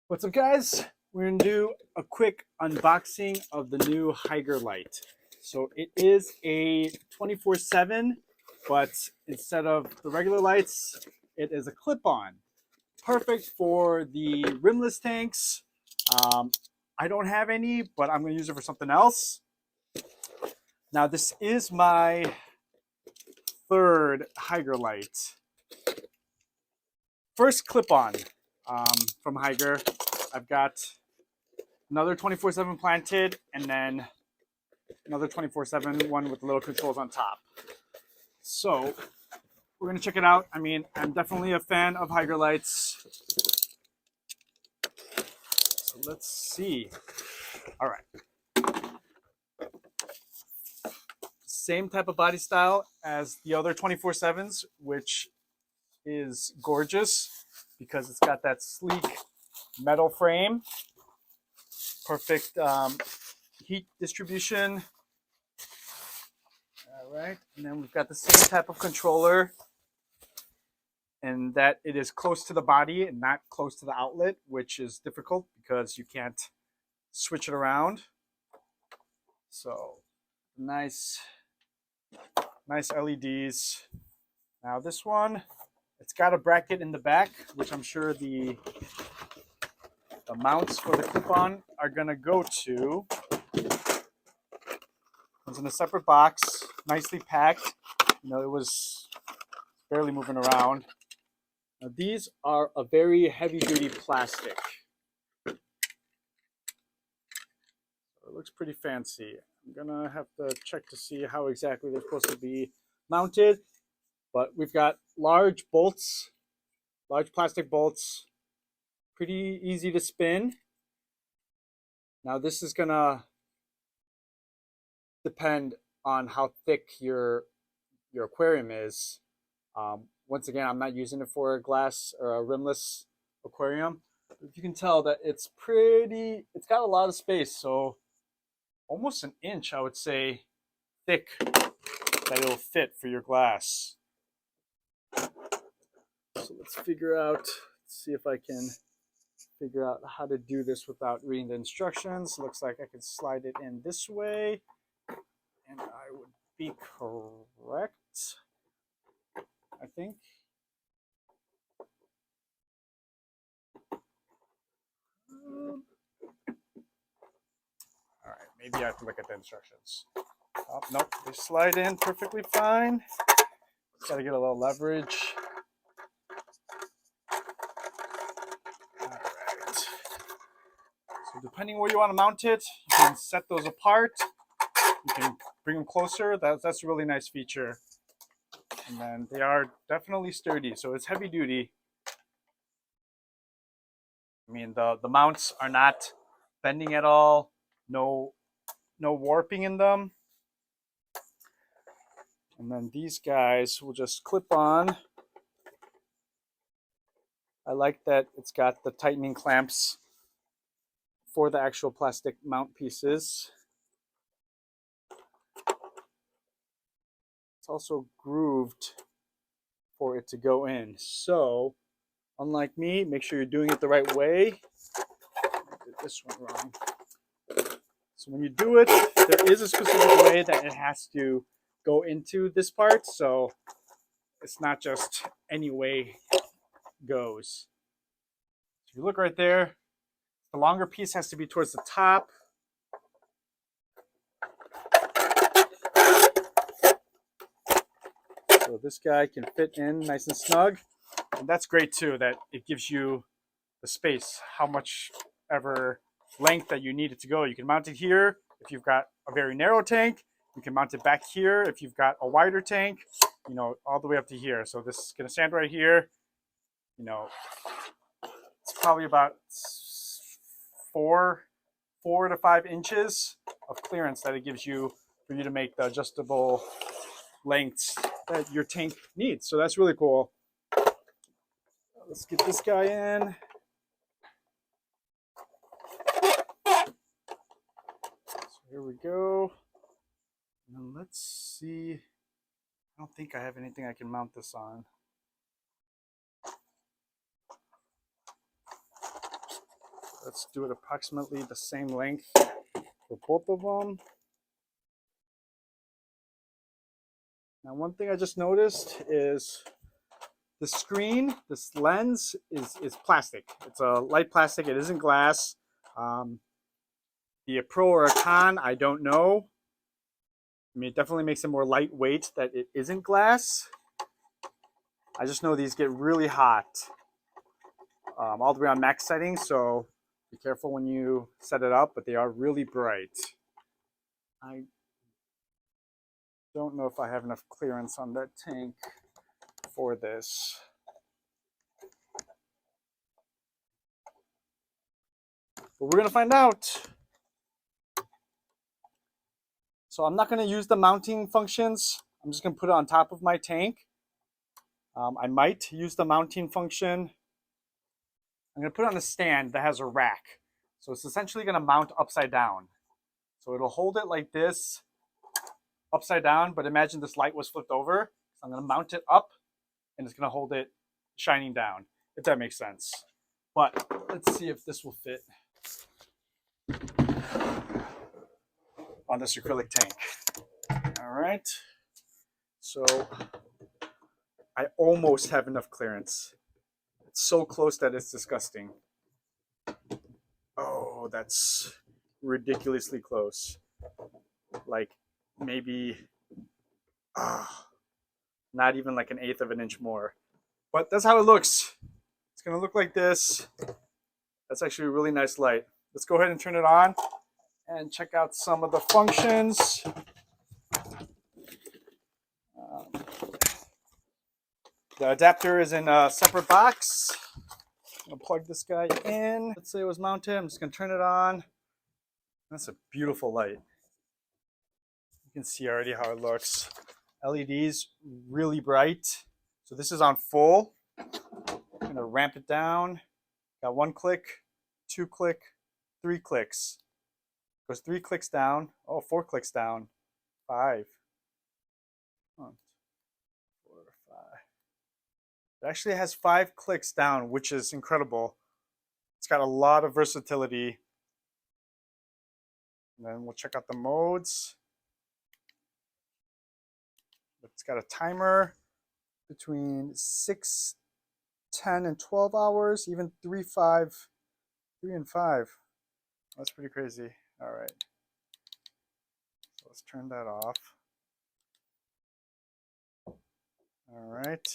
What's up, guys? We're gonna do a quick unboxing of the new Hygger light. So it is a 24/7, but instead of the regular lights, it is a clip-on. Perfect for the rimless tanks. Um, I don't have any, but I'm gonna use it for something else. Now this is my third Hygger light. First clip-on from Hygger. I've got another 24/7 planted, and then another 24/7 one with the little controls on top. So we're gonna check it out. I mean, I'm definitely a fan of Hygger lights. So let's see. All right. Same type of body style as the other 24/7s, which is gorgeous because it's got that sleek metal frame. Perfect heat distribution. All right, and then we've got the same type of controller, and that it is close to the body and not close to the outlet, which is difficult because you can't switch it around. So nice LEDs. Now this one, it's got a bracket in the back, which I'm sure the mounts for the clip-on are gonna go to. It's in a separate box, nicely packed. You know, it was barely moving around. Now, these are a very heavy-duty plastic. So it looks pretty fancy. I'm gonna have to check to see how exactly they're supposed to be mounted. But we've got large bolts, large plastic bolts, pretty easy to spin. Now this is gonna depend on how thick your aquarium is. Once again, I'm not using it for a glass or a rimless aquarium. But you can tell that it's got a lot of space. So almost an inch, I would say, thick that it'll fit for your glass. So let's see if I can figure out how to do this without reading the instructions. Looks like I can slide it in this way, and I would be correct, I think. All right, maybe I have to look at the instructions. Oh, nope, they slide in perfectly fine. Just gotta get a little leverage. All right. So depending where you want to mount it, you can set those apart. You can bring them closer. That's a really nice feature. And then they are definitely sturdy, so it's heavy duty. I mean, the mounts are not bending at all. No warping in them. And then these guys will just clip on. I like that it's got the tightening clamps for the actual plastic mount pieces. It's also grooved for it to go in. So, unlike me, make sure you're doing it the right way. I did this one wrong. So when you do it, there is a specific way that it has to go into this part. So it's not just any way it goes. If you look right there, the longer piece has to be towards the top. So this guy can fit in nice and snug. And that's great too, that it gives you the space, how much ever length that you need it to go. You can mount it here if you've got a very narrow tank. You can mount it back here if you've got a wider tank, you know, all the way up to here. So this is gonna stand right here. You know, it's probably about 4 to 5 inches of clearance that it gives you for you to make the adjustable lengths that your tank needs. So that's really cool. Let's get this guy in. So here we go. And let's see. I don't think I have anything I can mount this on. Let's do it approximately the same length for both of them. Now, one thing I just noticed is the screen, this lens is plastic. It's a light plastic. It isn't glass. Be a pro or a con, I don't know. I mean, it definitely makes it more lightweight that it isn't glass. I just know these get really hot all the way on max settings, so be careful when you set it up, but they are really bright. I don't know if I have enough clearance on that tank for this. But we're gonna find out. So I'm not gonna use the mounting functions. I'm just gonna put it on top of my tank. I might use the mounting function. I'm gonna put it on a stand that has a rack. So it's essentially gonna mount upside down. So it'll hold it like this, upside down, but imagine this light was flipped over. So I'm gonna mount it up and it's gonna hold it shining down, if that makes sense. But let's see if this will fit on this acrylic tank. All right, so I almost have enough clearance. It's so close that it's disgusting. Oh, that's ridiculously close. Like maybe not even like an eighth of an inch more. But that's how it looks. It's gonna look like this. That's actually a really nice light. Let's go ahead and turn it on and check out some of the functions. The adapter is in a separate box. I'm gonna plug this guy in. Let's say it was mounted. I'm just gonna turn it on. That's a beautiful light. You can see already how it looks. LEDs really bright. So this is on full. I'm gonna ramp it down. Got 1 click, 2 click, 3 clicks. Goes 3 clicks down. Oh, 4 clicks down. 5. 1, 4, 5. It actually has 5 clicks down, which is incredible. It's got a lot of versatility. And then we'll check out the modes. It's got a timer between 6, 10, and 12 hours, even 3 and 5. That's pretty crazy. All right. So let's turn that off. All right.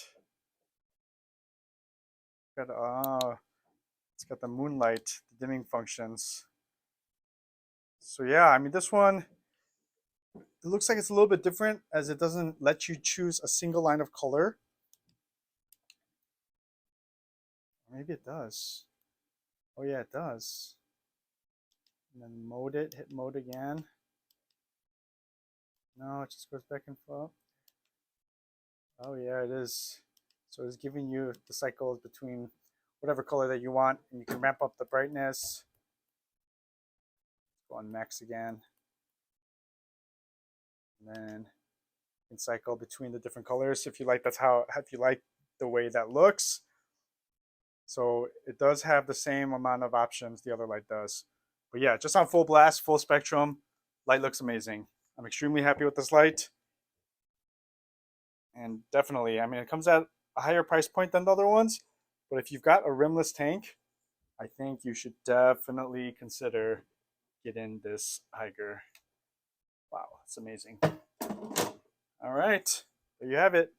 It's got the moonlight, the dimming functions. So yeah, I mean, this one, it looks like it's a little bit different as it doesn't let you choose a single line of color. Maybe it does. Oh yeah, it does. And then mode it, hit mode again. No, it just goes back and forth. Oh yeah, it is. So it's giving you the cycles between whatever color that you want, and you can ramp up the brightness. Go on max again. And then you can cycle between the different colors if you like. If you like the way that looks. So it does have the same amount of options the other light does. But yeah, just on full blast, full spectrum, light looks amazing. I'm extremely happy with this light. And definitely, I mean, it comes at a higher price point than the other ones. But if you've got a rimless tank, I think you should definitely consider getting this Hygger. Wow, it's amazing. All right, there you have it.